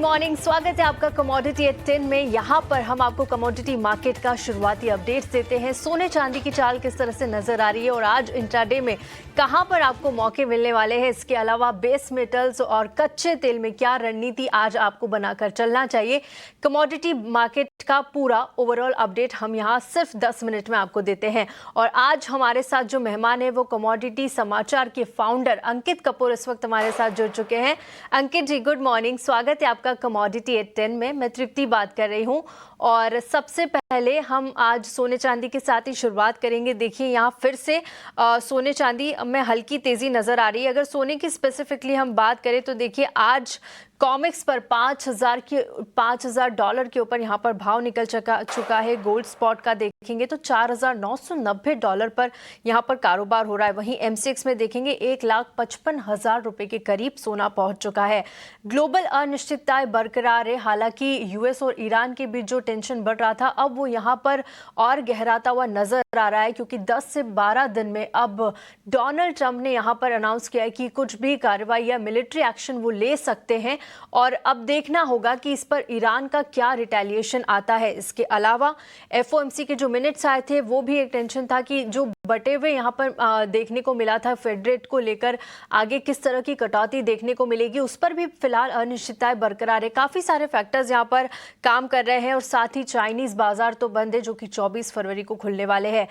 Morning, स्वागत है आपका कमोडिटी एट 10 में। यहाँ पर हम आपको कमोडिटी मार्केट का शुरुआती अपडेट्स देते हैं। सोने चांदी की चाल किस तरह से नजर आ रही है और आज इंट्राडे में कहां पर आपको मौके मिलने वाले हैं। इसके अलावा बेस मेटल्स और कच्चे तेल में क्या रणनीति आज आपको बनाकर चलना चाहिए। कमोडिटी मार्केट का पूरा ओवरऑल अपडेट हम यहाँ सिर्फ 10 मिनट में आपको देते हैं। और आज हमारे साथ जो मेहमान है वो कमोडिटी समाचार के फाउंडर अंकित कपूर इस वक्त हमारे साथ जुड़ चुके हैं। अंकित जी, गुड मॉर्निंग, स्वागत है आपका कमोडिटी एट 10 में। मैं तृप्ति बात कर रही हूँ और सबसे पहले हम आज सोने चांदी के साथ ही शुरुआत करेंगे। देखिए यहाँ फिर से सोने चांदी में हल्की तेजी नजर आ रही है। अगर सोने की स्पेसिफिकली हम बात करें तो देखिए आज कॉमिक्स पर $5,000 के ऊपर यहाँ पर भाव निकल चुका है। गोल्ड स्पॉट का देखेंगे तो $4,990 पर यहाँ पर कारोबार हो रहा है। वहीं एमसीएक्स में देखेंगे 1,55,000 रुपए के करीब सोना पहुंच चुका है। ग्लोबल अनिश्चितताएं बरकरार है। हालांकि यूएस और ईरान के बीच जो टेंशन बढ़ रहा था अब वो यहाँ पर और गहराता हुआ नजर आ रहा है, क्योंकि 10 से 12 दिन में अब डोनाल्ड ट्रंप ने यहाँ पर अनाउंस किया है कि कुछ भी कार्रवाई या मिलिट्री एक्शन वो ले सकते हैं और अब देखना होगा कि इस पर ईरान का क्या रिटेलिएशन आता है। इसके अलावा एफओएमसी के जो मिनट्स आए थे वो भी एक टेंशन था कि जो बटे हुए यहाँ पर देखने को मिला था फेड रेट को लेकर आगे किस तरह की कटौती देखने को मिलेगी, उस पर भी फिलहाल अनिश्चितताएं बरकरार है। काफी सारे फैक्टर्स यहाँ पर काम कर रहे हैं और साथ ही चाइनीज बाजार तो बंद है जो कि 24 फरवरी को खुलने वाले हैं।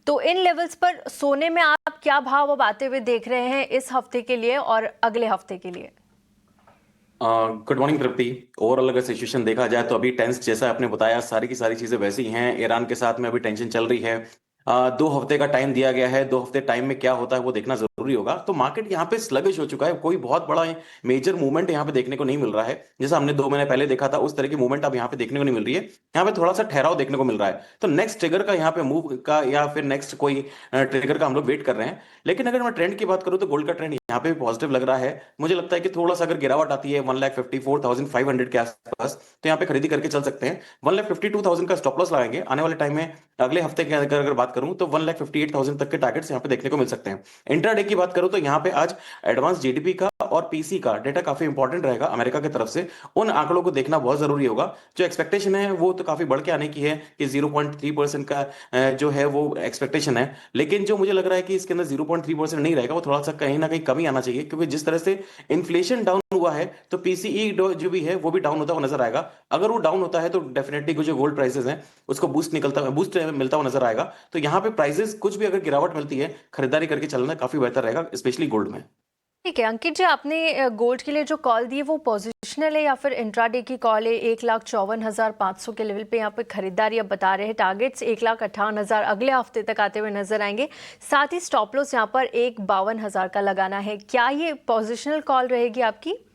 तो इन लेवल्स पर सोने में आप क्या भाव अब आते हुए देख रहे हैं इस हफ्ते के लिए और अगले हफ्ते के लिए? गुड मॉर्निंग तृप्ति। ओवरऑल अगर सिचुएशन देखा जाए तो अभी टेंस जैसा आपने बताया सारी की सारी चीजें वैसी ही हैं। ईरान के साथ में अभी टेंशन चल रही है। 2 हफ्ते का टाइम दिया गया है। 2 हफ्ते टाइम में क्या होता है वो देखना जरूरी होगा। तो मार्केट यहाँ पे स्लगिश हो चुका है। कोई बहुत बड़ा मेजर मूवमेंट यहाँ पे देखने को नहीं मिल रहा है। जैसा हमने 2 महीने पहले देखा था उस तरह की मूवमेंट अब यहाँ पे देखने को नहीं मिल रही है। यहाँ पे थोड़ा सा ठहराव देखने को मिल रहा है। तो नेक्स्ट ट्रिगर का यहाँ पे मूव का या फिर नेक्स्ट कोई ट्रिगर का हम लोग वेट कर रहे हैं। लेकिन अगर मैं ट्रेंड की बात करूँ तो गोल्ड का ट्रेंड यहाँ पे भी पॉजिटिव लग रहा है। मुझे लगता है कि थोड़ा सा अगर गिरावट आती है 1,54,500 के आसपास तो यहाँ पे खरीदी करके चल सकते हैं। 1,52,000 का स्टॉप लॉस लगाएंगे आने वाले टाइम में। अगले हफ्ते की अगर बात करूं तो 1,58,000 तक के टारगेट्स यहाँ पे देखने को मिल सकते हैं। इंट्राडे की बात करूं तो यहाँ पे आज एडवांस जीडीपी का और पीसी का डेटा काफी इंपॉर्टेंट रहेगा अमेरिका की तरफ से। उन आंकड़ों को देखना बहुत जरूरी होगा। जो एक्सपेक्टेशन है वो तो काफी बढ़ के आने की है कि 0.3% का जो है वो एक्सपेक्टेशन है। लेकिन जो मुझे लग रहा है कि इसके अंदर 0.3% नहीं रहेगा, वो थोड़ा सा कहीं ना कहीं कमी आना चाहिए, क्योंकि जिस तरह से इन्फ्लेशन डाउन हुआ है तो पीसीई जो भी है वो भी डाउन होता हुआ नजर आएगा। अगर वो डाउन होता है तो डेफिनेटली जो गोल्ड प्राइसेस हैं उसको बूस्ट मिलता हुआ नजर आएगा। तो यहाँ पे प्राइसेस कुछ भी अगर गिरावट मिलती है खरीदारी करके चलना काफी बेहतर रहेगा, स्पेशली गोल्ड में। ठीक है अंकित जी, आपने गोल्ड के लिए जो कॉल दी है वो पोजिशनल है या फिर इंट्राडे की कॉल है? 1,54,500 के लेवल पे यहाँ पे खरीदारी अब बता रहे हैं। टारगेट्स 1,58,000 अगले हफ्ते तक आते हुए नजर आएंगे। साथ ही स्टॉप लॉस यहाँ पर 1,52,000 का लगाना है। क्या ये पोजिशनल कॉल रहेगी आपकी?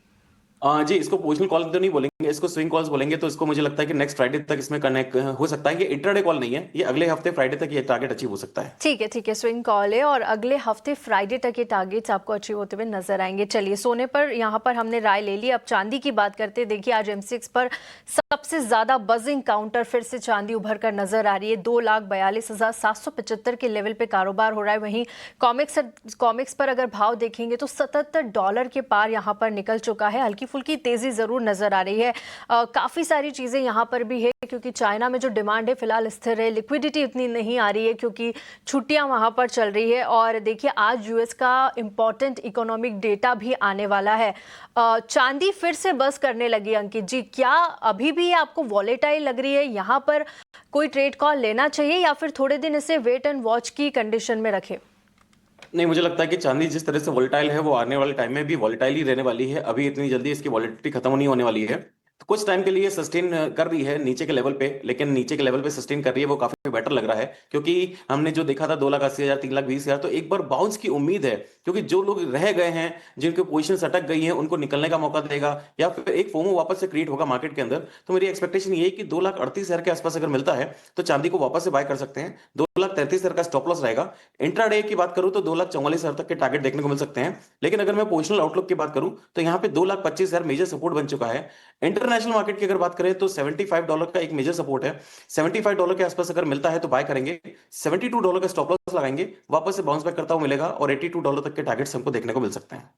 जी, इसको पोजिशनल कॉल तो नहीं बोलेंगे, इसको स्विंग कॉल्स बोलेंगे। तो इसको मुझे लगता है कि नेक्स्ट फ्राइडे तक इसमें कनेक्ट हो सकता है। ये इंट्राडे कॉल नहीं है, ये अगले हफ्ते फ्राइडे तक ये टारगेट अचीव हो सकता है। ठीक है, स्विंग कॉल है और अगले हफ्ते फ्राइडे तक ये टारगेट्स आपको अचीव होते हुए नजर आएंगे। चलिए, सोने पर यहाँ पर हमने राय ले ली। अब चांदी की बात करते हैं। देखिए आज एमसीएक्स पर सबसे ज्यादा बजिंग काउंटर फिर से चांदी उभर कर नजर आ रही है। 2,42,775 के लेवल पे कारोबार हो रहा है। वहीं कॉमिक्स पर अगर भाव देखेंगे तो $77 के पार यहाँ पर निकल चुका है। हल्की फुल्की तेजी जरूर नजर आ रही है। काफी सारी चीजें यहाँ पर भी है, क्योंकि चाइना में जो डिमांड है फिलहाल स्थिर है। लिक्विडिटी इतनी नहीं आ रही है क्योंकि छुट्टियां वहां पर चल रही है। और देखिए आज यूएस का इंपॉर्टेंट इकोनॉमिक डेटा भी आने वाला है। चांदी फिर से बस करने लगी। अंकित जी, क्या अभी भी आपको वॉलेटाइल लग रही है? यहाँ पर कोई ट्रेड कॉल लेना चाहिए या फिर थोड़े दिन इसे वेट एंड वॉच की कंडीशन में रखें? नहीं, मुझे लगता है कि चांदी जिस तरह से वॉलेटाइल है वो आने वाले टाइम में भी वॉलेटाइल ही रहने वाली है। अभी इतनी जल्दी इसकी वॉलेटिलिटी खत्म नहीं होने वाली है। तो कुछ टाइम के लिए सस्टेन कर रही है नीचे के लेवल पे, लेकिन नीचे के लेवल पे सस्टेन कर रही है वो काफी बेटर लग रहा है। क्योंकि हमने जो देखा था 2,80,000 3,20,000, तो एक बार बाउंस की उम्मीद है। क्योंकि जो लोग रह गए हैं, जिनकी पोजीशन अटक गई है, उनको निकलने का मौका देगा या फिर एक फोमो वापस से क्रिएट होगा मार्केट के अंदर। तो मेरी एक्सपेक्टेशन ये है कि 2,38,000 के आसपास अगर मिलता है तो चांदी को वापस से बाय कर सकते हैं। 2,33,000 का स्टॉप लॉस रहेगा। इंट्राडे की बात करूं तो 2,44,000 तक के टारगेट देखने को मिल सकते हैं। लेकिन अगर मैं पोजिशनल आउटलुक की बात करूं तो यहाँ पे 2,25,000 मेजर सपोर्ट बन चुका है। इंटरनेशनल मार्केट की अगर बात करें तो $75 का एक मेजर सपोर्ट है। $75 के आसपास अगर मिलता है तो बाय करेंगे। $72 का स्टॉप लॉस लगाएंगे। वापस से बाउंस बैक करता हुआ मिलेगा और $82 तक के टारगेट्स हमको देखने को मिल सकते हैं।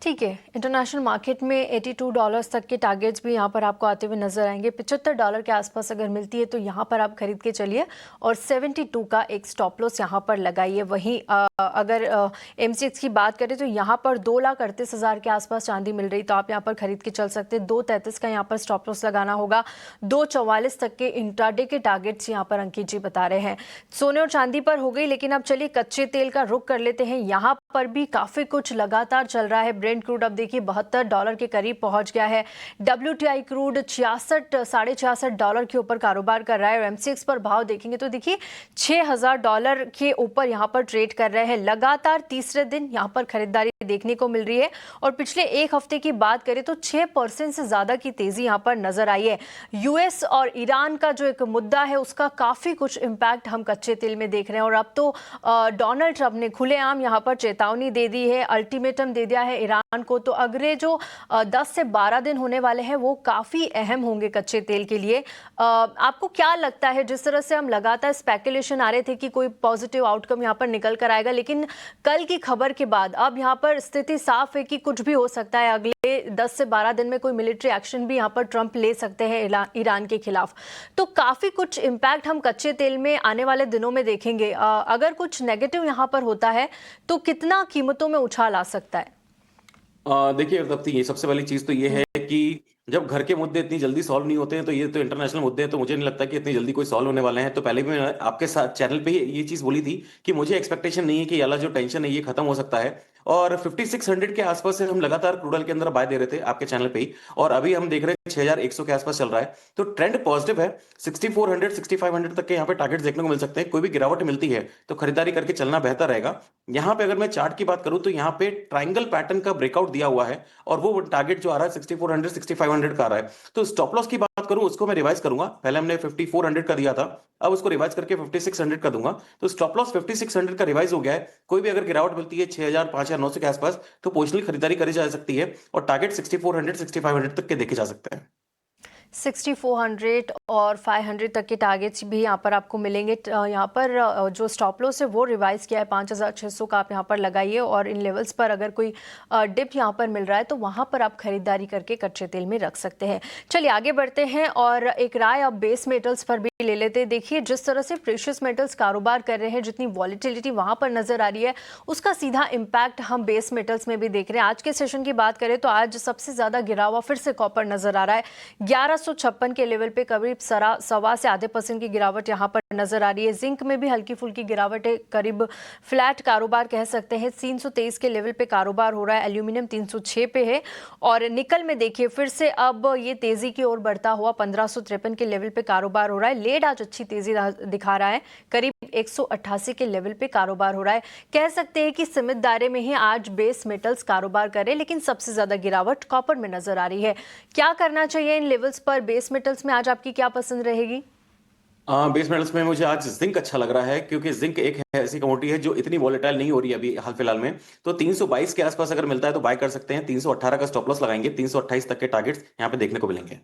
ठीक है, इंटरनेशनल मार्केट में $82 तक के टारगेट्स भी यहाँ पर आपको आते हुए नजर आएंगे। $75 के आसपास अगर मिलती है तो यहाँ पर आप खरीद के चलिए और 72 का एक स्टॉप लॉस यहाँ पर लगाइए। वहीं अगर MCX की बात करें तो यहाँ पर 2,38,000 के आसपास चांदी मिल रही तो आप यहाँ पर खरीद के चल सकते हैं। 2,33 का यहाँ पर स्टॉप लॉस लगाना होगा। 2,44 तक के इंट्राडे के टारगेट्स यहाँ पर अंकित जी बता रहे हैं। सोने और चांदी पर हो गई, लेकिन अब चलिए कच्चे तेल का रुख कर लेते हैं। यहाँ पर भी काफी कुछ लगातार चल रहा है। ब्रेंट क्रूड अब देखिए $72 के करीब पहुंच गया है। WTI क्रूड 66 डॉलर के ऊपर कारोबार कर रहा है और MCX पर भाव देखेंगे तो देखिए $6,000 के ऊपर यहां पर ट्रेड कर रहे हैं। लगातार तीसरे दिन यहां पर खरीदारी देखने को मिल रही है और पिछले एक हफ्ते की बात करें तो 6% से ज्यादा की तेजी यहां पर नजर आई है। US और ईरान का जो एक मुद्दा है उसका काफी कुछ इंपैक्ट हम कच्चे तेल में देख रहे हैं और अब तो डोनाल्ड ट्रंप ने खुलेआम यहां पर चेतावनी दे दी है, अल्टीमेटम दे दिया है ईरान को। तो अगले जो 10 से 12 दिन होने वाले हैं वो काफी अहम होंगे कच्चे तेल के लिए। आपको क्या लगता है, जिस तरह से हम लगातार स्पेकुलेशन आ रहे थे कि कोई पॉजिटिव आउटकम यहां पर निकल कर आएगा, लेकिन कल की खबर के बाद अब यहां पर स्थिति साफ है कि कुछ भी हो सकता है। अगले 10 से 12 दिन में कोई मिलिट्री एक्शन भी यहां पर ट्रंप ले सकते हैं ईरान के खिलाफ। तो काफी कुछ इंपैक्ट हम कच्चे तेल में आने वाले दिनों में देखेंगे। अगर कुछ नेगेटिव यहां पर होता है तो कितना कीमतों में उछाल आ सकता है? देखिए तप्ती, ये सबसे पहली चीज तो ये है कि जब घर के मुद्दे इतनी जल्दी सॉल्व नहीं होते हैं तो ये तो इंटरनेशनल मुद्दे हैं, तो मुझे नहीं लगता कि इतनी जल्दी कोई सॉल्व होने वाले हैं। तो पहले भी मैं आपके साथ चैनल पे ये चीज बोली थी कि मुझे एक्सपेक्टेशन नहीं है कि ये वाला जो टेंशन है ये खत्म हो सकता है। और 5600 के आसपास से हम लगातार क्रूड ऑयल के अंदर बाय दे रहे थे आपके चैनल पे ही, और अभी हम देख रहे हैं 6100 के आसपास चल रहा है। तो ट्रेंड पॉजिटिव है। 6400 6500 तक के यहाँ पे टारगेट्स देखने को मिल सकते हैं। कोई भी गिरावट मिलती है तो खरीदारी करके चलना बेहतर रहेगा। यहाँ पे अगर मैं चार्ट की बात करूं तो यहाँ पे ट्राइंगल पैटर्न का ब्रेकआउट दिया हुआ है और वो टारगेट जो आ रहा है 6400 6500 का आ रहा है। तो स्टॉप लॉस की बात करूं उसको मैं रिवाइज करूंगा। पहले हमने 5400 का दिया था, अब उसको रिवाइज करके 5600 का दूंगा। तो स्टॉप लॉस 5600 का रिवाइज हो गया है। कोई भी अगर गिरावट मिलती है 6000 5900 के आसपास तो पोजिशनल खरीदारी करी जा सकती है और टारगेट 6400 6500 तक के देखे जा सकते हैं। 6400 और 500 तक के टारगेट्स भी यहाँ पर आपको मिलेंगे। यहाँ पर जो स्टॉप लॉस है वो रिवाइज किया है 5600 का आप यहाँ पर लगाइए और इन लेवल्स पर अगर कोई डिप यहाँ पर मिल रहा है तो वहाँ पर आप खरीदारी करके कच्चे तेल में रख सकते हैं। चलिए आगे बढ़ते हैं और एक राय अब बेस मेटल्स पर भी ले लेते हैं। देखिए जिस तरह से प्रेशियस मेटल्स कारोबार कर रहे हैं, जितनी वॉलीटिलिटी वहाँ पर नजर आ रही है उसका सीधा इम्पैक्ट हम बेस मेटल्स में भी देख रहे हैं। आज के सेशन की बात करें तो आज सबसे ज्यादा गिरा हुआ फिर से कॉपर नजर आ रहा है। 1156 के लेवल पे करीब सवा से आधे % की गिरावट यहां पर नजर आ रही है। जिंक में भी हल्की फुल्की गिरावट है, करीब फ्लैट कारोबार कह सकते हैं। 323 के लेवल पे कारोबार हो रहा है। एल्यूमिनियम 306 पे है और निकल में देखिए फिर से अब ये तेजी की ओर बढ़ता हुआ 1553 के लेवल पे कारोबार हो रहा है। लेड आज अच्छी तेजी दिखा रहा है, करीब 188 के लेवल पे कारोबार हो रहा है। कह सकते हैं कि सीमित दायरे में ही आज बेस मेटल्स कारोबार कर रहे हैं, लेकिन सबसे ज्यादा गिरावट कॉपर में नजर आ रही है। क्या करना चाहिए इन लेवल्स पर? बेस मेटल्स में आज आपकी क्या पसंद रहेगी? बेस मेटल्स में मुझे आज जिंक अच्छा लग रहा है, क्योंकि जिंक एक ऐसी कमोडिटी है जो इतनी वॉलेटाइल नहीं हो रही है अभी हाल फिलहाल में। तो 322 के आसपास अगर मिलता है तो बाय कर सकते हैं। 318 का स्टॉप लॉस लगाएंगे। 328 तक के टारगेट्स यहाँ पे देखने को मिलेंगे।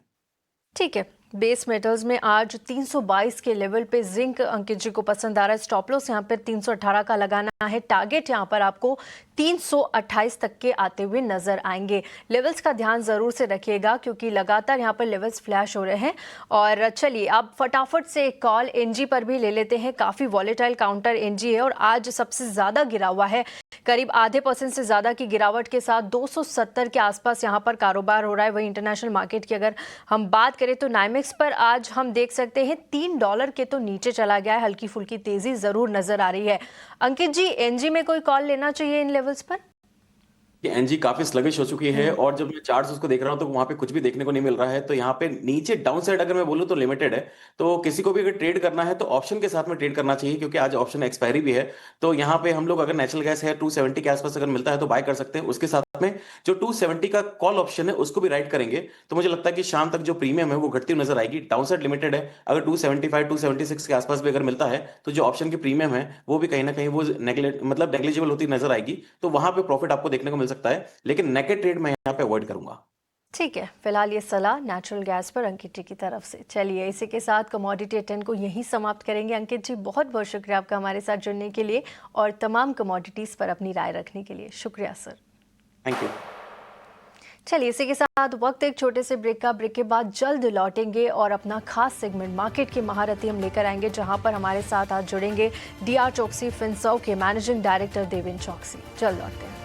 ठीक है, बेस मेटल्स में आज 322 के लेवल पे जिंक अंकित जी को पसंद आ रहा है। स्टॉप लॉस यहाँ पर 318 का लगाना है। टारगेट यहाँ पर आपको 328 तक के आते हुए नजर आएंगे। लेवल्स का ध्यान जरूर से रखिएगा क्योंकि लगातार यहाँ पर लेवल्स फ्लैश हो रहे हैं। और चलिए अब फटाफट से एक कॉल एनजी पर भी ले लेते हैं। काफी वॉलेटाइल काउंटर एनजी है और आज सबसे ज्यादा गिरा हुआ है, करीब आधे % से ज्यादा की गिरावट के साथ 270 के आसपास यहाँ पर कारोबार हो रहा है। वही इंटरनेशनल मार्केट की अगर हम बात करें तो नाइमेक्स पर आज हम देख सकते हैं $3 के तो नीचे चला गया है। हल्की फुल्की तेजी जरूर नजर आ रही है। अंकित जी, एनजी में कोई कॉल लेना चाहिए इन लेवल्स पर? ये एनजी काफी स्लगिश हो चुकी है और जब मैं चार्ट्स उसको देख रहा हूं तो वहां पे कुछ भी देखने को नहीं मिल रहा है। तो यहाँ पे नीचे डाउन साइड अगर मैं बोलूं तो लिमिटेड है। तो किसी को भी अगर ट्रेड करना है तो ऑप्शन के साथ में ट्रेड करना चाहिए, क्योंकि आज ऑप्शन एक्सपायरी भी है। तो यहाँ पे हम लोग अगर नेचुरल गैस है 270 के आसपास अगर मिलता है तो बाय कर सकते हैं। उसके साथ में जो 270 का कॉल ऑप्शन है उसको भी राइट करेंगे। तो मुझे लगता है कि शाम तक जो प्रीमियम है वो घटती हुई नजर आएगी। डाउन साइड लिमिटेड है। अगर 275 276 के आसपास भी अगर मिलता है तो जो ऑप्शन की प्रीमियम है वो भी कहीं ना कहीं वो नेग्लिजिबल होती नजर आएगी। तो वहां पे प्रॉफिट आपको देखने को मिल सकता है, लेकिन नेकेड ट्रेड मैं यहाँ पे अवॉइड करूंगा। ठीक है, फिलहाल ये सलाह नेचुरल गैस पर अंकित जी की तरफ से। चलिए इसी के साथ कमोडिटी 10 को यहीं समाप्त करेंगे। अंकित जी बहुत बहुत शुक्रिया आपका हमारे साथ जुड़ने के लिए और तमाम कमोडिटीज पर अपनी राय रखने के लिए। शुक्रिया सर। Thank you. चलिए इसी के साथ वक्त एक छोटे से ब्रेक का। ब्रेक के बाद जल्द लौटेंगे और अपना खास सेगमेंट मार्केट की महारथी हम लेकर आएंगे, जहां पर हमारे साथ आज जुड़ेंगे डीआर चौकसी फिनसर्व के मैनेजिंग डायरेक्टर देवेंद्र चौकसी। जल्द लौटते हैं।